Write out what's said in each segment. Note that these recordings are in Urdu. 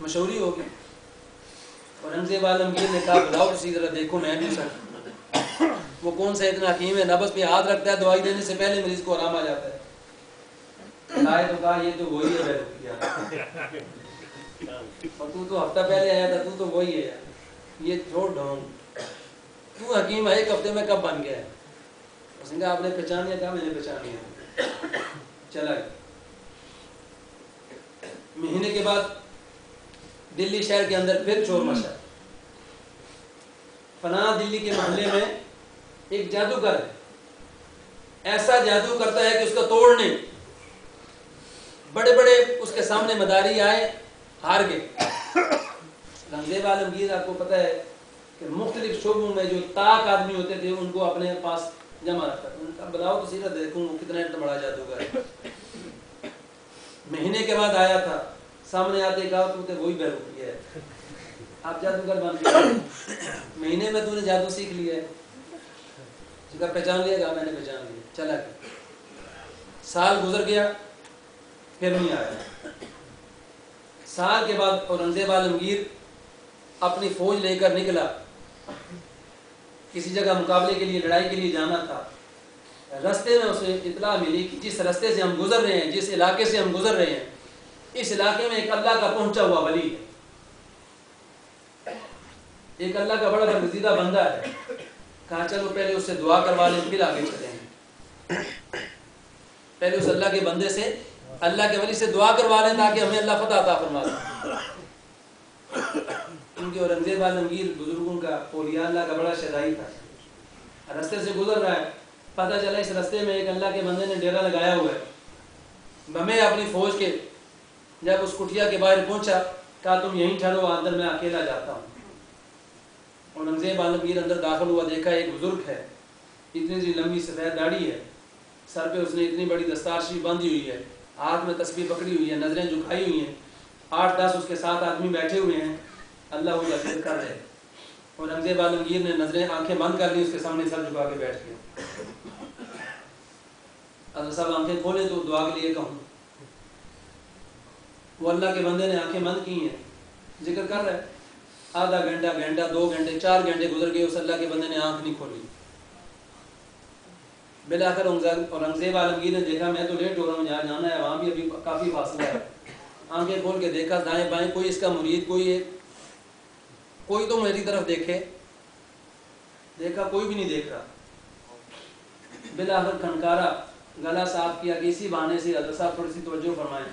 مشہوری ہوگی. اورنگزیب عالمگیر نے کہا بلاؤ اسی طرح دیکھو میں بھی سکتا. وہ کون سا اتنا حکیم ہے, نبض پہ ہاتھ رکھتا ہے, دوائی دینے سے پہلے مریض کو آرام آ جاتا ہے. لائے تو کہا یہ تو وہی ہے اور تو ہفتہ پہلے آیا تھا, تو وہی ہے, یہ چھوڑ ڈھونگ, تو حکیم ہے, ایک ہفتے میں کب بن گیا ہے؟ اس نے کہا آپ نے پہچان لیا؟ کہا میں نے پہچان لیا. چلا گیا. مہینے کے بعد دلی شہر کے اندر پھر شور مچا. فلاں دلی کے محلے میں ایک جادوگر ہے, ایسا جادو کرتا ہے کہ اس کا توڑ نہیں. بڑے بڑے اس کے سامنے مداری آئے, ہار گئے. اورنگزیب عالمگیر آپ کو پتہ ہے کہ مختلف شعبوں میں جو طاق آدمی ہوتے تھے ان کو اپنے پاس جمع رکھتا تھا. ان کا بلاؤ تو سیدھا دیکھوں وہ کتنا اتنا بڑا جادوگر ہے. مہینے کے بعد آیا تھا, سامنے آتے کہا تو وہی بیروپی ہے, آپ جادوگر بن گئے, مہینے میں تو نے جادو سیکھ لیا ہے. جگہ پہچان لیا؟ کہا میں نے پہچان لیا. چلا گیا. سال گزر گیا, پھر نہیں آیا. سال کے بعد اورنگزیب عالمگیر اپنی فوج لے کر نکلا, کسی جگہ مقابلے کے لیے, لڑائی کے لیے جانا تھا. رستے میں اسے اطلاع ملی کہ جس رستے سے ہم گزر رہے ہیں, جس علاقے سے ہم گزر رہے ہیں, اس علاقے میں ایک اللہ کا پہنچا ہوا ولی ہے, ایک اللہ کا بڑا برگزیدہ بندہ ہے. کہا چلو پہلے اس سے دعا کروا لیں پھر آگے چلیں گے. پہلے اس اللہ کے بندے سے, اللہ کے ولی سے دعا کروا لیں تاکہ ہمیں اللہ فتح عطا فرما دے. کیونکہ اورنگزیب عالمگیر بزرگوں کا اولیاء اللہ کا بڑا شہدائی تھا. رستے سے گزر رہا ہے, پتہ چلا اس رستے میں ایک اللہ کے بندے نے ڈیرا لگایا ہوا ہے. میں اپنی فوج کے جب اس کٹیا کے باہر پہنچا, کہا تم یہیں ٹھہرو, اندر میں اکیلا جاتا ہوں. اورنگزیب عالمگیر اندر داخل ہوا, دیکھا ایک بزرگ ہے, اتنی سی لمبی سفید داڑھی ہے, سر پہ اس نے اتنی بڑی دستار شریف باندھی ہوئی ہے, ہاتھ میں تسبیح پکڑی ہوئی ہے, نظریں جھکائی ہوئی ہیں. 8-10 اس کے ساتھ آدمی بیٹھے ہوئے ہیں, اللہ کا ذکر کر رہے ہیں. اورنگزیب عالمگیر نے نظریں آنکھیں بند کر لی, اس کے سامنے سر جھکا کے بیٹھ گئے. حضرت صاحب آنکھیں کھولے تو دعا کے لیے کہوں. وہ اللہ کے بندے نے آنکھیں بند کی ہیں, ذکر کر رہا ہے. آدھا گھنٹہ, 2 گھنٹے, 4 گھنٹے گزر گئے, اس اللہ کے بندے نے آنکھ نہیں کھولی. بلاخر اورنگزیب عالمگیر نے دیکھا میں تو لیٹ ہو رہا ہوں, جہاں جانا ہے وہاں بھی ابھی کافی فاصلہ ہے. آنکھیں کھول کے دیکھا دائیں بائیں, کوئی اس کا مرید, کوئی تو میری طرف دیکھے. دیکھا کوئی بھی نہیں دیکھ رہا. بلاخر کھنکارا, گلا صاف کیا کہ اسی بہانے سے حضرت صاحب تھوڑی سی توجہ فرمائیں.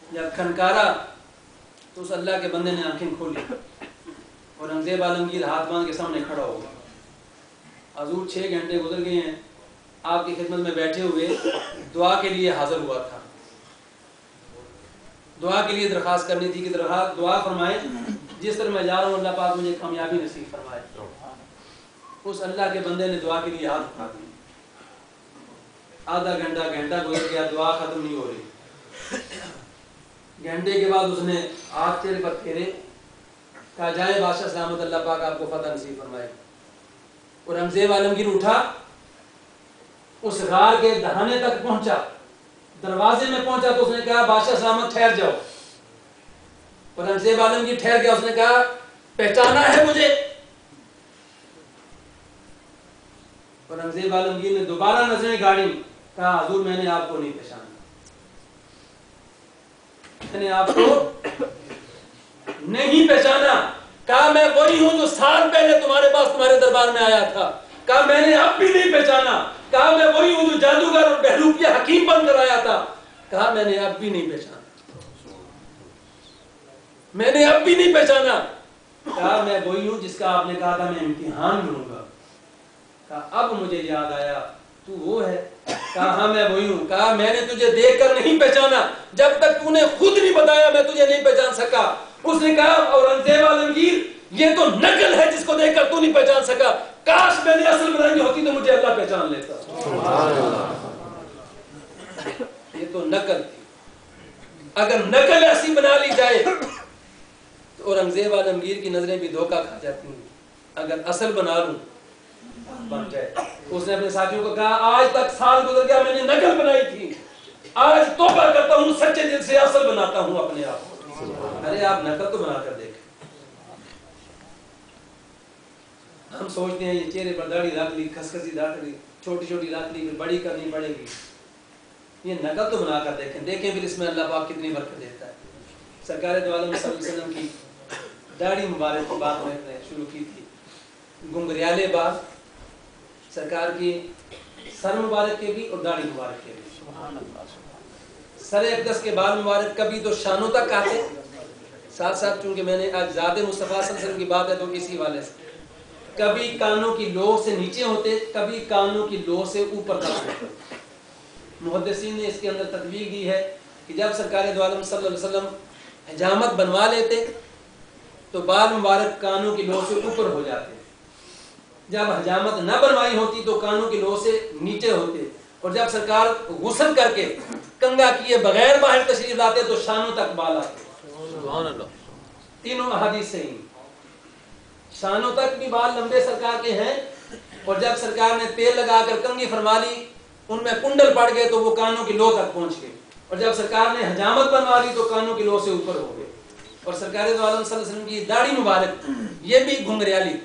جب کھنکارا تو اس اللہ کے بندے نے آنکھیں کھولی. اورنگزیب عالمگیر ہاتھ باندھ کے سامنے کھڑا ہو گیا. حضور 6 گھنٹے گزر گئے ہیں, آپ کی خدمت میں بیٹھے ہوئے, دعا کے لیے حاضر ہوا تھا. دعا کے لیے درخواست کرنی تھی کہ دعا فرمائیں, جس طرح میں جا رہا ہوں اللہ پاک مجھے کامیابی نصیب فرمائے. اس اللہ کے بندے نے دعا کے لیے ہاتھ اٹھا دی. آدھا گھنٹہ گزر گیا, دعا ختم نہیں ہو رہی. گھنٹے کے بعد اس نے ہاتھ چہرے پر پھیرے, کہا جائے بادشاہ سلامت, اللہ پاک آپ کو فتح نصیب فرمائے. اورنگزیب عالمگیر اٹھا, اس غار کے دہانے تک پہنچا, دروازے میں پہنچا تو اس نے کہا بادشاہ سلامت ٹھہر جاؤ. اورنگزیب عالمگیر ٹھہر گیا. اس نے کہا پہچانا ہے مجھے؟ اورنگزیب عالمگیر نے دوبارہ نظریں گاڑی, کہا حضور میں نے آپ کو نہیں پہچانا, میں نے آپ کو نہیں پہچانا. کہا میں وہی ہوں جو سال پہلے تمہارے پاس تمہارے دربار میں آیا تھا. کہا میں نے اب بھی نہیں پہچانا. کہا میں وہی ہوں جو جادوگر اور بہروپیہ حکیم بن کر آیا تھا. کہا میں نے اب بھی نہیں پہچانا, میں نے اب بھی نہیں پہچانا. کہا میں وہی ہوں جس کا آپ نے کہا تھا میں امتحان لوں گا. کہا اب مجھے یاد آیا, تو وہ ہے؟ کہا ہاں میں وہی ہوں. کہا میں نے تجھے دیکھ کر نہیں پہچانا, جب تک تو نے خود نہیں بتایا میں تجھے نہیں پہچان سکا. اس نے کہا اورنگزیب عالمگیر یہ تو نقل ہے جس کو دیکھ کر تو نہیں پہچان سکا, کاش میں نے اصل بنانی ہوتی تو مجھے اللہ پہچان لیتا. یہ تو نقل تھی. اگر نقل ایسی بنا لی جائے تو اورنگزیب عالمگیر کی نظریں بھی دھوکہ کھا جاتی ہیں. اگر اصل بنا لوں بن جائے. اس نے اپنے ساتھیوں کو کہا آج تک سال گزر گیا, میں نے نقل بنائی تھی, آج توبہ کرتا ہوں, سچے دل سے اصل بناتا ہوں اپنے آپ. ارے آپ نقل تو بنا کر دیکھیں. ہم سوچتے ہیں یہ چہرے پر داڑھی رکھ لی, کھسکسی رکھ لی, چھوٹی چھوٹی رکھ لی, پھر بڑی کرنی پڑے گی. یہ نقل تو بنا کر دیکھیں, دیکھیں پھر اس میں اللہ پاک کتنی برکت دیتا ہے. سرکار دو عالم صلی اللہ علیہ وسلم کی داڑھی مبارک کی بات میں نے شروع کی تھی. گنگریالے بال سرکار کی سر مبارک کے بھی اور داڑھی مبارک کے بھی. سر اقدس کے بال مبارک کبھی تو شانوں تک آتے, ساتھ ساتھ چونکہ میں نے آج ذات مصطفیٰ صلی اللہ علیہ وسلم کی بات ہے تو اسی والے سے, کبھی کانوں کی لو سے نیچے ہوتے, کبھی کانوں کی لو سے اوپر تک ہوتے. محدثین نے اس کے اندر تطبیق دی ہے کہ جب سرکار دو عالم صلی اللہ علیہ وسلم حجامت بنوا لیتے تو بال مبارک کانوں کی لو سے اوپر ہو جاتے, جب حجامت نہ بنوائی ہوتی تو کانوں کی لو سے نیچے ہوتے, اور جب سرکار غسل کر کے کنگا کیے بغیر باہر تشریف لاتے تو شانوں تک بال آتے. سبحان اللہ. تینوں احادیث صحیح, شانوں تک بھی بال لمبے سرکار کے ہیں, اور جب سرکار نے تیل لگا کر کنگھی فرما لی ان میں کنڈل پڑ گئے تو وہ کانوں کی لو تک پہنچ گئے, اور جب سرکار نے حجامت بنوا لی تو کانوں کی لو سے اوپر ہو گئے. اور سرکار دو عالم صلی اللہ علیہ وسلم کی داڑھی مبارک یہ بھی گھنگریالی,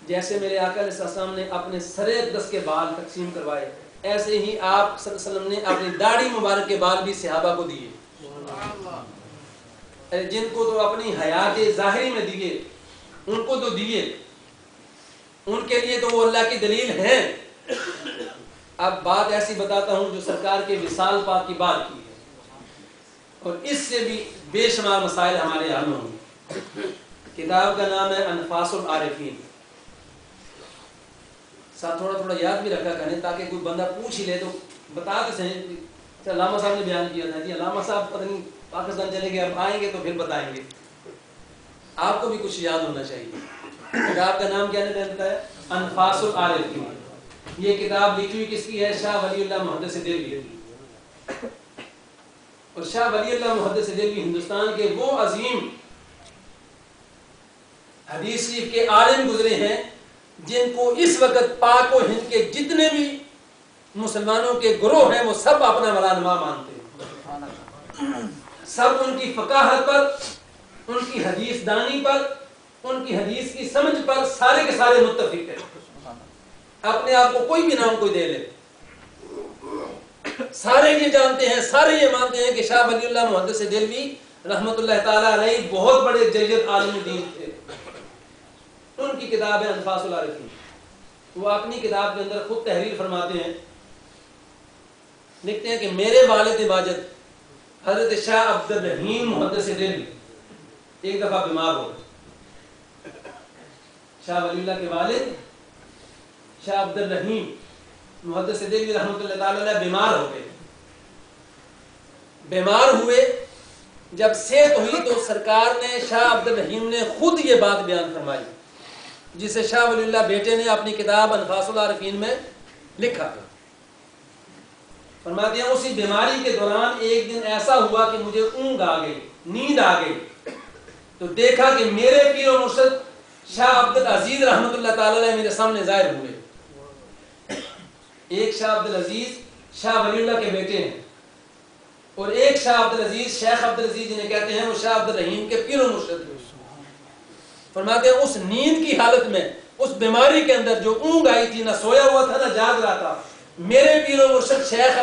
جیسے میرے آقا علیہ السلام نے اپنے سر اقدس کے بال تقسیم کروائے, ایسے ہی آپ صلی اللہ علیہ وسلم نے اپنی داڑھی مبارک کے بال بھی صحابہ کو دیے. جن کو تو اپنی حیات ظاہری میں دیے ان کو تو دیے, ان کے لیے تو وہ اللہ کی دلیل ہیں. اب بات ایسی بتاتا ہوں جو سرکار کے وصال پاک کی بات کی ہے, اور اس سے بھی بے شمار مسائل ہمارے حل ہوں گے. کتاب کا نام ہے انفاس العارفین. ساتھ تھوڑا تھوڑا یاد بھی رکھا کریں تاکہ کوئی بندہ پوچھ ہی لے تو بتا تو صحیح. علامہ صاحب نے بیان کیا تھا, جی علامہ صاحب پتہ نہیں پاکستان چلے گئے, اب آئیں گے تو پھر بتائیں گے. آپ کو بھی کچھ یاد ہونا چاہیے. کتاب کا نام کیا نے بتایا؟ انفاس العارفین. یہ کتاب لکھی ہوئی کس کی ہے؟ شاہ ولی اللہ محدث دہلوی. اور شاہ ولی اللہ محدث دہلوی ہندوستان کے وہ عظیم حدیث شریف کے عالم گزرے ہیں جن کو اس وقت پاک و ہند کے جتنے بھی مسلمانوں کے گروہ ہیں وہ سب اپنا ملانما مانتے ہیں. سب ان کی فقاہت پر, ان کی حدیث دانی پر, ان کی حدیث کی سمجھ پر سارے کے سارے متفق ہیں. اپنے آپ کو کوئی بھی نام کوئی دے لے, سارے یہ جانتے ہیں, سارے یہ مانتے ہیں کہ شاہ ولی اللہ محدث دہلوی رحمت اللہ تعالی علیہ بہت بڑے جید عالم دین تھے. ان کی کتاب ہے انفاس العارفین. وہ اپنی کتاب کے اندر خود تحریر فرماتے ہیں, لکھتے ہیں کہ میرے والد ماجد حضرت شاہ عبد الرحیم محدث دہلوی ایک دفعہ بیمار ہو گئے. شاہ ولی اللہ کے والد شاہ عبد الرحیم محدث دہلوی رحمۃ اللہ تعالی علیہ بیمار ہو گئے. بیمار ہوئے, جب صحت ہوئی تو سرکار نے شاہ عبد الرحیم نے خود یہ بات بیان فرمائی جسے شاہ ولی اللہ بیٹے نے اپنی کتاب انفاس العارفین میں لکھا. فرماتے ہیں اسی بیماری کے دوران ایک دن ایسا ہوا کہ مجھے اونگ آ گئی, نیند آ گئی, تو دیکھا کہ میرے پیر و مرشد شاہ عبد العزیز رحمۃ اللہ تعالی علیہ میرے سامنے ظاہر ہوئے. ایک شاہ عبد العزیز شاہ ولی اللہ کے بیٹے ہیں, اور ایک شاہ عبد العزیز شیخ عبد العزیز جنہیں کہتے ہیں وہ شاہ عبد الرحیم کے پیر و مرشد ہیں. فرماتے ہیں اس نیند کی حالت میں, اس بیماری کے اندر جو اونگ آئی تھی, نہ سویا ہوا تھا نہ جاگ رہا تھا, میرے پیر و مرشد شیخ